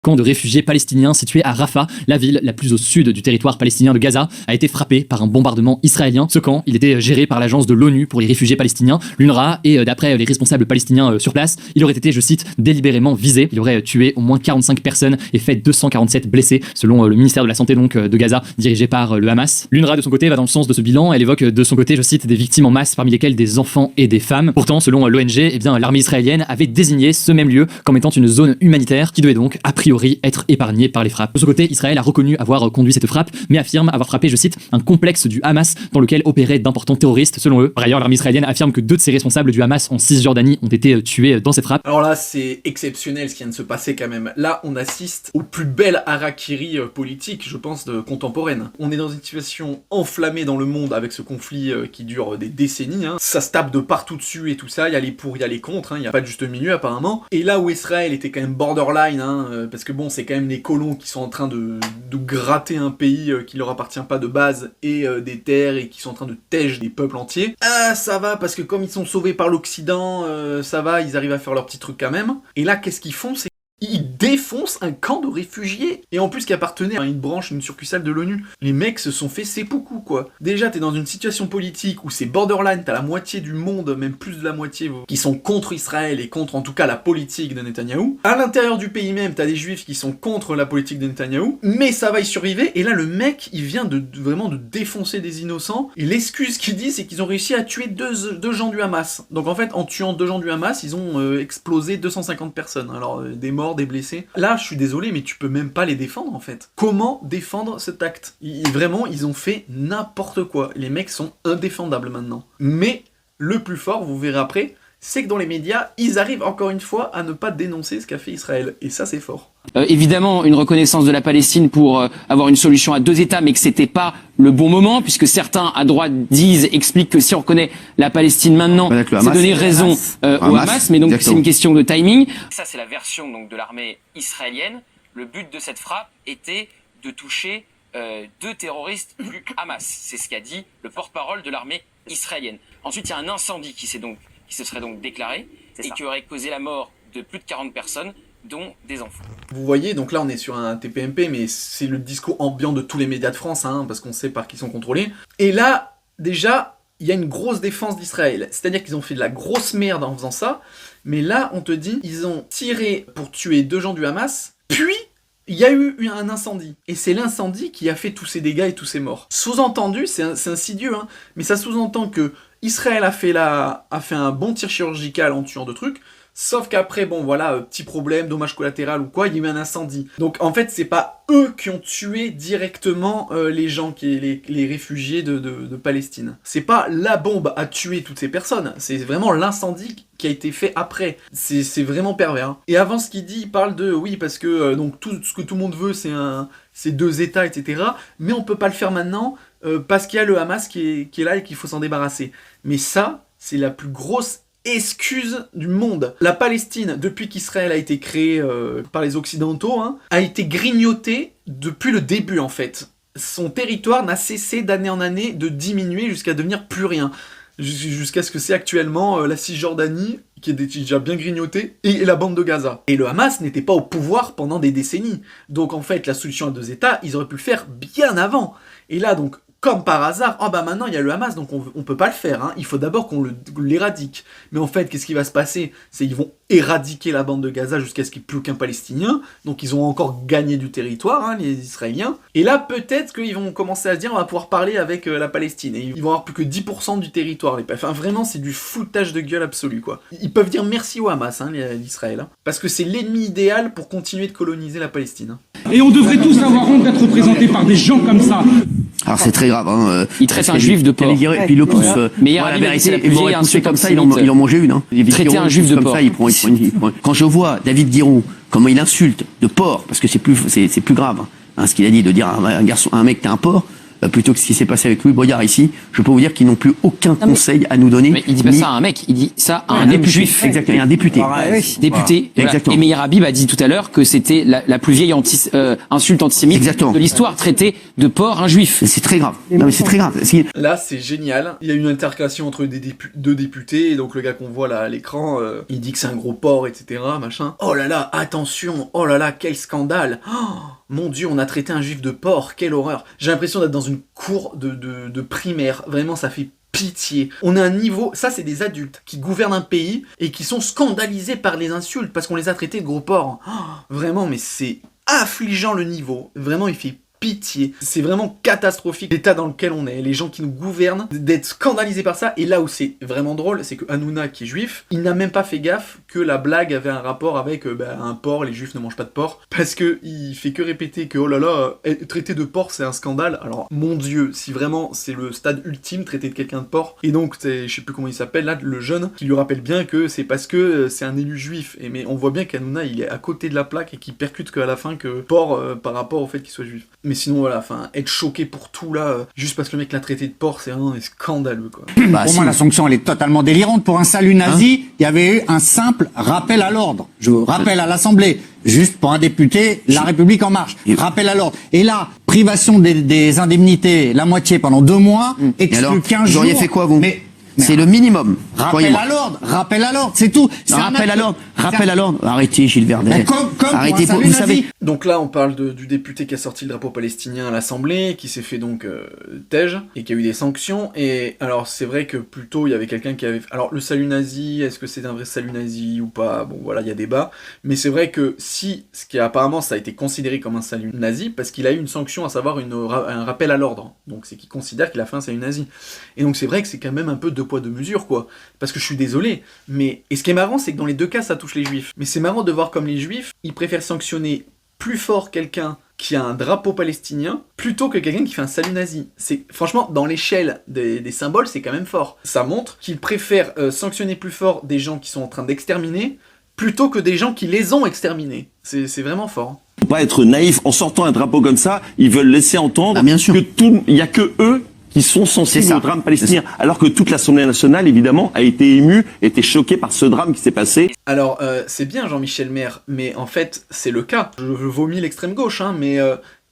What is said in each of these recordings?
Camp de réfugiés palestiniens situé à Rafah, la ville la plus au sud du territoire palestinien de Gaza, a été frappée par un bombardement israélien. Ce camp, il était géré par l'agence de l'ONU pour les réfugiés palestiniens, l'UNRWA, et d'après les responsables palestiniens sur place, il aurait été, je cite, délibérément visé. Il aurait tué au moins 45 personnes et fait 247 blessés, selon le ministère de la Santé donc de Gaza, dirigé par le Hamas. L'UNRWA de son côté va dans le sens de ce bilan. Elle évoque de son côté, je cite, des victimes en masse parmi lesquelles des enfants et des femmes. Pourtant, selon l'ONG, eh bien l'armée israélienne avait désigné ce même lieu comme étant une zone humanitaire qui devait donc a priori être épargnée par les frappes. De son côté, Israël a reconnu avoir conduit cette frappe, mais affirme avoir frappé, je cite, un complexe du Hamas dans lequel opéraient d'importants terroristes, selon eux. Par ailleurs, l'armée israélienne affirme que 2 de ses responsables du Hamas en Cisjordanie ont été tués dans cette frappe. Alors là, c'est exceptionnel ce qui vient de se passer quand même. Là, on assiste aux plus belles harakiri politiques, je pense, contemporaines. On est dans une situation enflammée dans le monde avec ce conflit qui dure des décennies. Ça se tape de partout dessus et tout ça. Il y a les pour, il y a les contre. Il n'y a pas de juste milieu apparemment. Et là où Israël était quand même borderline, parce que bon, c'est quand même les colons qui sont en train de gratter un pays qui leur appartient pas de base et des terres et qui sont en train de tège des peuples entiers. Ah, ça va parce que comme ils sont sauvés par l'Occident, ça va, ils arrivent à faire leur petit truc quand même. Et là, qu'est-ce qu'ils font? Ils défoncent un camp de réfugiés. Et en plus qui appartenait à une branche, une succursale de l'ONU. Les mecs se sont fait seppuku quoi. Déjà t'es dans une situation politique où c'est borderline, t'as la moitié du monde, même plus de la moitié, qui sont contre Israël et contre en tout cas la politique de Netanyahou. À l'intérieur du pays même, t'as des juifs qui sont contre la politique de Netanyahou. Mais ça va y survivre. Et là le mec, il vient vraiment de défoncer des innocents. Et l'excuse qu'il dit, c'est qu'ils ont réussi à tuer deux gens du Hamas. Donc en fait, en tuant 2 gens du Hamas, ils ont explosé 250 personnes. Alors des morts, des blessés. Là, je suis désolé, mais tu peux même pas les défendre en fait. Comment défendre cet acte? Vraiment, ils ont fait n'importe quoi. Les mecs sont indéfendables maintenant. Mais le plus fort, vous verrez après, c'est que dans les médias, ils arrivent encore une fois à ne pas dénoncer ce qu'a fait Israël. Et ça, c'est fort. Évidemment, une reconnaissance de la Palestine pour avoir une solution à 2 États, mais que c'était pas le bon moment, puisque certains à droite expliquent que si on reconnaît la Palestine maintenant, c'est donner raison au Hamas, mais donc c'est une question de timing. Ça, c'est la version donc de l'armée israélienne. Le but de cette frappe était de toucher 2 terroristes du Hamas. C'est ce qu'a dit le porte-parole de l'armée israélienne. Ensuite, il y a un incendie qui se serait donc déclaré et qui aurait causé la mort de plus de 40 personnes, dont des enfants. Vous voyez, donc là on est sur un TPMP, mais c'est le discours ambiant de tous les médias de France, parce qu'on sait par qui ils sont contrôlés. Et là, déjà, il y a une grosse défense d'Israël. C'est-à-dire qu'ils ont fait de la grosse merde en faisant ça, mais là, on te dit, ils ont tiré pour tuer 2 gens du Hamas, puis il y a eu un incendie. Et c'est l'incendie qui a fait tous ces dégâts et tous ces morts. Sous-entendu, c'est insidieux, mais ça sous-entend que Israël a fait un bon tir chirurgical en tuant 2 trucs, sauf qu'après, bon voilà, petit problème, dommage collatéral ou quoi, il y a eu un incendie. Donc en fait, c'est pas eux qui ont tué directement les gens, les réfugiés de Palestine. C'est pas la bombe à tuer toutes ces personnes, c'est vraiment l'incendie qui a été fait après. C'est vraiment pervers. Et avant ce qu'il dit, il parle de, oui, parce que donc tout ce que tout le monde veut, c'est 2 États, etc. Mais on peut pas le faire maintenant, parce qu'il y a le Hamas qui est là et qu'il faut s'en débarrasser. Mais ça, c'est la plus grosse excuse du monde. La Palestine, depuis qu'Israël a été créé par les Occidentaux, a été grignotée depuis le début en fait. Son territoire n'a cessé d'année en année de diminuer jusqu'à devenir plus rien. Jusqu'à ce que c'est actuellement la Cisjordanie, qui est déjà bien grignotée, et la bande de Gaza. Et le Hamas n'était pas au pouvoir pendant des décennies. Donc en fait, la solution à 2 États, ils auraient pu le faire bien avant. Et là donc, comme par hasard, maintenant il y a le Hamas, donc on peut pas le faire, il faut d'abord qu'on l'éradique. Mais en fait, qu'est-ce qui va se passer? C'est qu'ils vont éradiquer la bande de Gaza jusqu'à ce qu'il n'y ait plus aucun Palestinien, donc ils ont encore gagné du territoire, les Israéliens. Et là, peut-être qu'ils vont commencer à se dire, on va pouvoir parler avec la Palestine, et ils vont avoir plus que 10% du territoire. Enfin, vraiment, c'est du foutage de gueule absolu, quoi. Ils peuvent dire merci au Hamas, l'Israël, parce que c'est l'ennemi idéal pour continuer de coloniser la Palestine. Et on devrait tous avoir honte d'être représentés par des gens comme ça. Alors c'est très grave. Il traite un juif de porc. Et puis le pousse. Mais hier, la vérité, ils vont pousser comme ça, il en mangeait une. Traiter un juif de porc. Quand je vois David Guiraud, comment il insulte de porc, parce que c'est plus grave, ce qu'il a dit de dire à un mec t'es un porc. plutôt que ce qui s'est passé avec Louis Boyard ici, je peux vous dire qu'ils n'ont plus aucun conseil à nous donner. Mais il dit pas ça à un mec, il dit ça à un homme juif. Exactement, et un député. Député. Voilà. Exactement. Et Meir Habib a dit tout à l'heure que c'était la plus vieille insulte antisémite de l'histoire, traité de porc un juif. C'est très grave. Non mais c'est très grave. Là, c'est génial. Il y a une intercalation entre deux députés, et donc le gars qu'on voit là à l'écran, il dit que c'est un gros porc, etc., machin. Oh là là, attention, oh là là, quel scandale. Oh, mon Dieu, on a traité un juif de porc, quelle horreur. J'ai l'impression d'être dans une cour de primaire. Vraiment, ça fait pitié. On a un niveau, ça c'est des adultes qui gouvernent un pays et qui sont scandalisés par les insultes parce qu'on les a traités de gros porcs. Oh, vraiment, mais c'est affligeant le niveau. Vraiment, il fait pitié. C'est vraiment catastrophique l'état dans lequel on est. Les gens qui nous gouvernent, d'être scandalisés par ça. Et là où c'est vraiment drôle, c'est que Hanouna, qui est juif, il n'a même pas fait gaffe que la blague avait un rapport avec un porc, les juifs ne mangent pas de porc. Parce que il fait que répéter que oh là là, traiter de porc c'est un scandale. Alors mon Dieu, si vraiment c'est le stade ultime, traiter de quelqu'un de porc. Et donc, je sais plus comment il s'appelle là, le jeune, qui lui rappelle bien que c'est parce que c'est un élu juif. Mais on voit bien qu'Hanouna il est à côté de la plaque et qu'il percute qu'à la fin que porc par rapport au fait qu'il soit juif. Mais sinon voilà, enfin, être choqué pour tout là, juste parce que le mec l'a traité de porc, c'est vraiment scandaleux quoi. Pour moi la sanction elle est totalement délirante. Pour un salut nazi, il y avait eu un simple rappel à l'ordre. Je rappelle à l'Assemblée, juste pour un député, La République En Marche, rappel à l'ordre. Et là, privation des indemnités, la moitié pendant 2 mois, exclu 15 jours. Vous auriez fait quoi vous? C'est le minimum. Rappel à l'ordre, c'est tout. Rappel à l'ordre. Arrêtez Gilles Verdet. Arrêtez, vous savez. Donc là, on parle du député qui a sorti le drapeau palestinien à l'Assemblée, qui s'est fait donc tège, et qui a eu des sanctions. Et alors, c'est vrai que plus tôt, il y avait quelqu'un qui avait... Alors, le salut nazi, est-ce que c'est un vrai salut nazi ou pas? Bon, voilà, il y a débat. Mais c'est vrai que si, ce qui apparemment, ça a été considéré comme un salut nazi, parce qu'il a eu une sanction, à savoir un rappel à l'ordre. Donc, c'est qu'il considère qu'il a fait un salut nazi. Et donc, c'est vrai que c'est quand même un peu deux poids deux mesures, quoi. Parce que je suis désolé, mais... Et ce qui est marrant, c'est que dans les deux cas, ça touche les juifs. Mais c'est marrant de voir comme les juifs, ils préfèrent sanctionner plus fort quelqu'un qui a un drapeau palestinien plutôt que quelqu'un qui fait un salut nazi. C'est franchement, dans l'échelle des symboles, c'est quand même fort. Ça montre qu'ils préfèrent sanctionner plus fort des gens qui sont en train d'exterminer plutôt que des gens qui les ont exterminés. C'est vraiment fort. Faut pas être naïf. En sortant un drapeau comme ça, ils veulent laisser entendre que il y a que eux qui sont sensibles au drame palestinien, alors que toute l'Assemblée nationale, évidemment, a été émue, était choquée par ce drame qui s'est passé. Alors, c'est bien Jean-Michel Maire, mais en fait, c'est le cas. Je vomis l'extrême gauche, hein, mais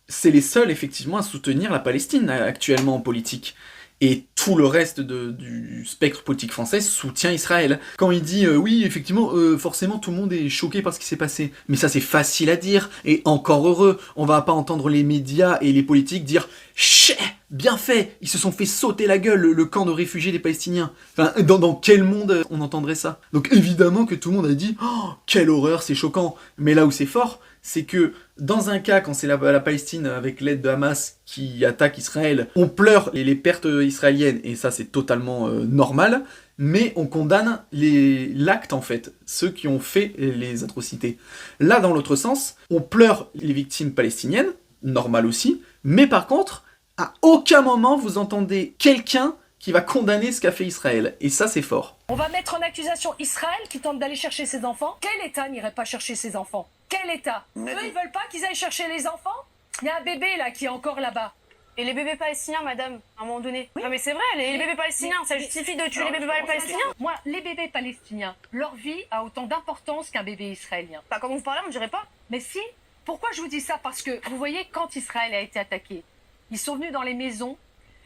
c'est les seuls, effectivement, à soutenir la Palestine actuellement en politique. Et tout le reste du spectre politique français soutient Israël. Quand il dit oui, effectivement, forcément tout le monde est choqué par ce qui s'est passé. Mais ça c'est facile à dire, et encore heureux. On va pas entendre les médias et les politiques dire chais, bien fait, ils se sont fait sauter la gueule, le camp de réfugiés des Palestiniens. Enfin, dans quel monde on entendrait ça? Donc évidemment que tout le monde a dit oh, quelle horreur, c'est choquant. Mais là où c'est fort, c'est que dans un cas, quand c'est la Palestine avec l'aide de Hamas qui attaque Israël, on pleure les pertes israéliennes, et ça c'est totalement normal, mais on condamne l'acte en fait, ceux qui ont fait les atrocités. Là, dans l'autre sens, on pleure les victimes palestiniennes, normal aussi, mais par contre, à aucun moment vous entendez quelqu'un qui va condamner ce qu'a fait Israël, et ça c'est fort. On va mettre en accusation Israël qui tente d'aller chercher ses enfants. Quel État n'irait pas chercher ses enfants? Quel État? Eux, ils veulent pas qu'ils aillent chercher les enfants? Il y a un bébé là qui est encore là-bas. Et les bébés palestiniens, madame, à un moment donné. Oui. Non mais c'est vrai, les bébés palestiniens, ça justifie de tuer les bébés palestiniens? Moi, les bébés palestiniens, leur vie a autant d'importance qu'un bébé israélien. Bah quand vous parlez, on ne dirait pas. Mais si. Pourquoi je vous dis ça? Parce que, vous voyez, quand Israël a été attaqué, ils sont venus dans les maisons.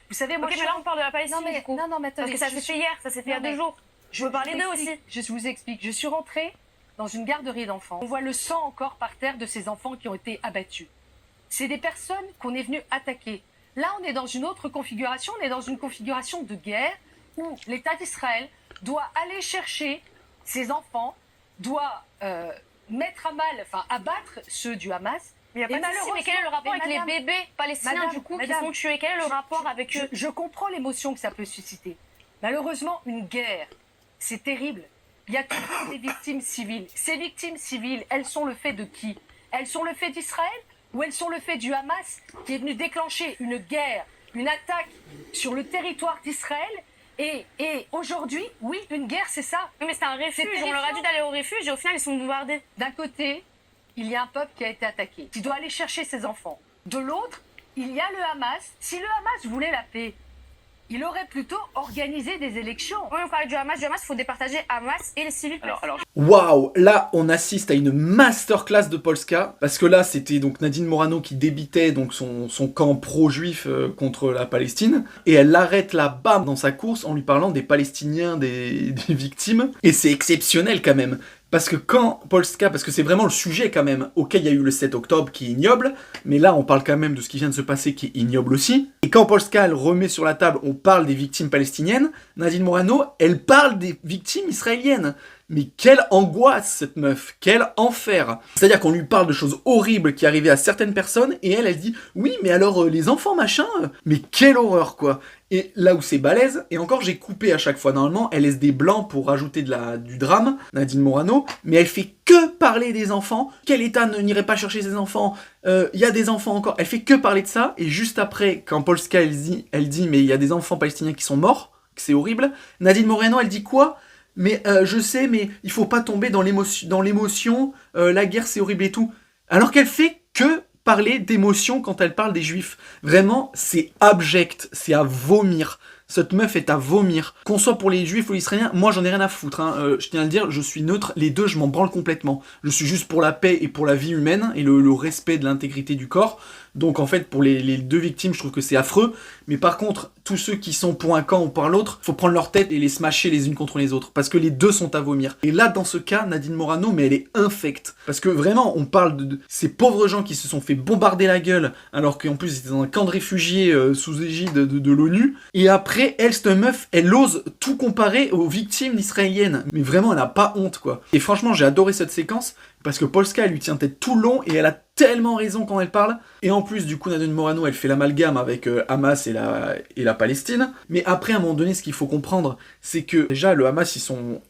Vous savez, moi, mais là, on parle de la Palestine, du coup. Non, mais attendez. Parce que ça s'est fait hier, ça s'est fait il y a 2 jours. Je veux parler d'eux aussi. Je vous explique. Je suis rentrée dans une garderie d'enfants. On voit le sang encore par terre de ces enfants qui ont été abattus. C'est des personnes qu'on est venu attaquer. Là, on est dans une autre configuration. On est dans une configuration de guerre où l'État d'Israël doit aller chercher ses enfants, doit mettre à mal, enfin abattre ceux du Hamas. Mais malheureusement, mais quel est le rapport avec les bébés palestiniens du coup qui sont tués? Quel est le rapport avec eux? Je comprends l'émotion que ça peut susciter. Malheureusement, une guerre, c'est terrible. Il y a toujours des victimes civiles. Ces victimes civiles, elles sont le fait de qui? Elles sont le fait d'Israël ou elles sont le fait du Hamas qui est venu déclencher une guerre, une attaque sur le territoire d'Israël? Et aujourd'hui, oui, une guerre, c'est ça. Oui, mais c'est un refuge. On leur a dit d'aller au refuge et au final, ils sont bombardés. D'un côté, il y a un peuple qui a été attaqué, qui doit aller chercher ses enfants. De l'autre, il y a le Hamas. Si le Hamas voulait la paix, il aurait plutôt organisé des élections. Oui, on parlait du Hamas, il faut départager Hamas et les civils. Waouh, là on assiste à une masterclass de Polska, parce que là c'était donc Nadine Morano qui débitait donc son camp pro-juif contre la Palestine, et elle l'arrête là, bam, dans sa course en lui parlant des Palestiniens, des victimes, et c'est exceptionnel quand même. Parce que quand Polska, parce que c'est vraiment le sujet quand même, ok il y a eu le 7 octobre qui est ignoble, mais là on parle quand même de ce qui vient de se passer qui est ignoble aussi, et quand Polska elle remet sur la table, on parle des victimes palestiniennes, Nadine Morano, elle parle des victimes israéliennes. Mais quelle angoisse cette meuf, quel enfer. C'est-à-dire qu'on lui parle de choses horribles qui arrivaient à certaines personnes, et elle dit « Oui, mais alors les enfants, machin ?» Mais quelle horreur, quoi. Et là où c'est balèze, et encore j'ai coupé à chaque fois, normalement elle laisse des blancs pour rajouter du drame, Nadine Morano, mais elle fait que parler des enfants. Quel état n'irait pas chercher ses enfants? Il y a des enfants encore. Elle fait que parler de ça, et juste après, quand Polska elle dit mais il y a des enfants palestiniens qui sont morts, que c'est horrible, Nadine Morano elle dit quoi? Mais je sais, mais il faut pas tomber dans l'émotion, la guerre c'est horrible et tout. Alors qu'elle fait que parler d'émotion quand elle parle des juifs. Vraiment, c'est abject, c'est à vomir. Cette meuf est à vomir. Qu'on soit pour les juifs ou les israéliens, moi j'en ai rien à foutre, hein. Je tiens à le dire, je suis neutre, les deux je m'en branle complètement. Je suis juste pour la paix et pour la vie humaine, et le respect de l'intégrité du corps. Donc en fait, pour les deux victimes, je trouve que c'est affreux. Mais par contre, tous ceux qui sont pour un camp ou pour l'autre, faut prendre leur tête et les smasher les unes contre les autres. Parce que les deux sont à vomir. Et là, dans ce cas, Nadine Morano, mais elle est infecte. Parce que vraiment, on parle de ces pauvres gens qui se sont fait bombarder la gueule, alors qu'en plus, ils étaient dans un camp de réfugiés sous égide de l'ONU. Et après, elle, cette meuf, elle ose tout comparer aux victimes israéliennes. Mais vraiment, elle n'a pas honte, quoi. Et franchement, j'ai adoré cette séquence, parce que Polska, elle lui tient tête tout le long, et elle a tellement raison quand elle parle. Et en plus, du coup, Nadine Morano, elle fait l'amalgame avec Hamas et la Palestine. Mais après, à un moment donné, ce qu'il faut comprendre, c'est que déjà, le Hamas,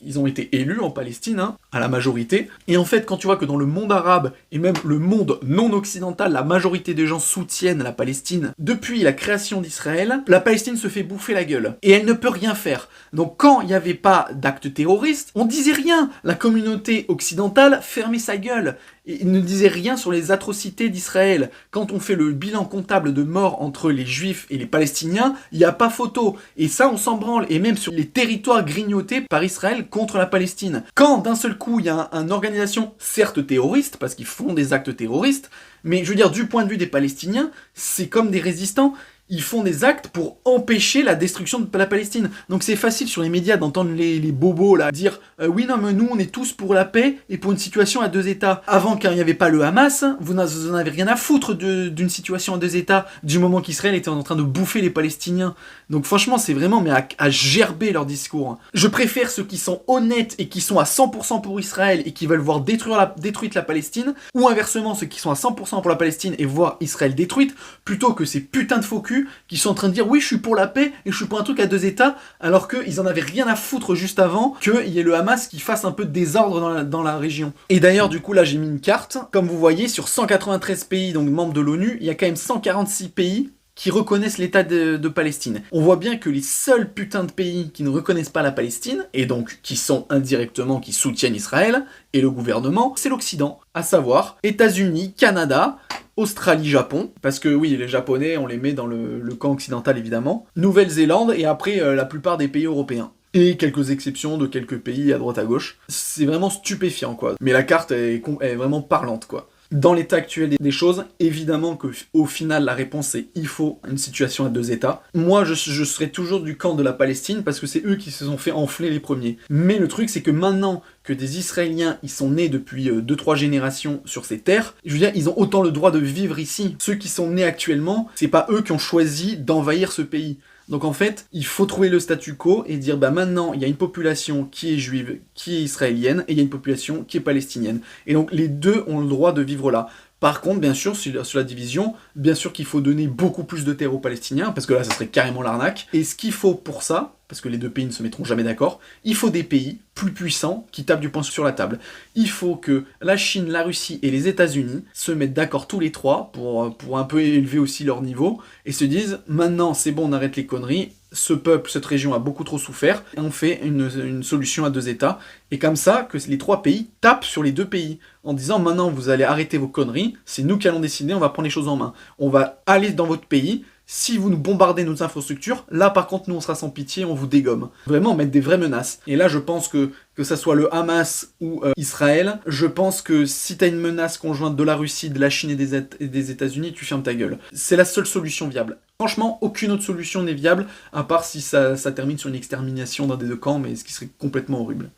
ils ont été élus en Palestine, hein, à la majorité. Et en fait, quand tu vois que dans le monde arabe, et même le monde non occidental, la majorité des gens soutiennent la Palestine, depuis la création d'Israël, la Palestine se fait bouffer la gueule. Et elle ne peut rien faire. Donc quand il n'y avait pas d'actes terroristes, on disait rien. La communauté occidentale fermait sa gueule. Et il ne disait rien sur les atrocités d'Israël. Quand on fait le bilan comptable de morts entre les Juifs et les Palestiniens, il n'y a pas photo. Et ça, on s'en branle. Et même sur les territoires grignotés par Israël contre la Palestine. Quand d'un seul coup, il y a une organisation, certes terroriste, parce qu'ils font des actes terroristes, mais je veux dire, du point de vue des Palestiniens, c'est comme des résistants. Ils font des actes pour empêcher la destruction de la Palestine. Donc c'est facile sur les médias d'entendre les bobos là dire oui non mais nous on est tous pour la paix et pour une situation à deux états. Avant quand il n'y avait pas le Hamas, vous n'en avez rien à foutre d'une situation à deux états du moment qu'Israël était en train de bouffer les Palestiniens. Donc franchement c'est vraiment mais à gerber leur discours. Je préfère ceux qui sont honnêtes et qui sont à 100% pour Israël et qui veulent voir détruite la Palestine, ou inversement ceux qui sont à 100% pour la Palestine et voir Israël détruite, plutôt que ces putains de faux culs qui sont en train de dire oui je suis pour la paix et je suis pour un truc à deux états, alors qu'ils en avaient rien à foutre juste avant qu'il y ait le Hamas qui fasse un peu de désordre dans la région. Et d'ailleurs du coup là j'ai mis une carte, comme vous voyez sur 193 pays donc membres de l'ONU, il y a quand même 146 pays qui reconnaissent l'état de Palestine. On voit bien que les seuls putains de pays qui ne reconnaissent pas la Palestine, et donc qui sont indirectement, qui soutiennent Israël, et le gouvernement, c'est l'Occident, à savoir États-Unis, Canada, Australie, Japon, parce que oui, les Japonais, on les met dans le camp occidental évidemment, Nouvelle-Zélande, et après la plupart des pays européens. Et quelques exceptions de quelques pays à droite à gauche. C'est vraiment stupéfiant, quoi. Mais la carte est vraiment parlante, quoi. Dans l'état actuel des choses, évidemment qu'au final, la réponse est il faut une situation à deux états. Moi, je serai toujours du camp de la Palestine, parce que c'est eux qui se sont fait enfler les premiers. Mais le truc, c'est que maintenant que des Israéliens, ils sont nés depuis 2-3 générations sur ces terres, je veux dire, ils ont autant le droit de vivre ici. Ceux qui sont nés actuellement, c'est pas eux qui ont choisi d'envahir ce pays. Donc en fait, il faut trouver le statu quo et dire bah maintenant, il y a une population qui est juive, qui est israélienne, et il y a une population qui est palestinienne. Et donc les deux ont le droit de vivre là. Par contre, bien sûr, sur la division, bien sûr qu'il faut donner beaucoup plus de terres aux Palestiniens, parce que là, ça serait carrément l'arnaque. Et ce qu'il faut pour ça, parce que les deux pays ne se mettront jamais d'accord, il faut des pays plus puissants qui tapent du poing sur la table. Il faut que la Chine, la Russie et les États-Unis se mettent d'accord tous les trois pour un peu élever aussi leur niveau, et se disent, maintenant c'est bon, on arrête les conneries, ce peuple, cette région a beaucoup trop souffert, et on fait une solution à 2 États, et comme ça, que les 3 pays tapent sur les 2 pays, en disant maintenant vous allez arrêter vos conneries, c'est nous qui allons décider, on va prendre les choses en main. On va aller dans votre pays, si vous nous bombardez nos infrastructures, là par contre nous on sera sans pitié, on vous dégomme. Vraiment mettre des vraies menaces. Et là je pense que ça soit le Hamas ou Israël, je pense que si t'as une menace conjointe de la Russie, de la Chine et des États-Unis, tu fermes ta gueule. C'est la seule solution viable. Franchement, aucune autre solution n'est viable, à part si ça termine sur une extermination d'un des 2 camps, mais ce qui serait complètement horrible.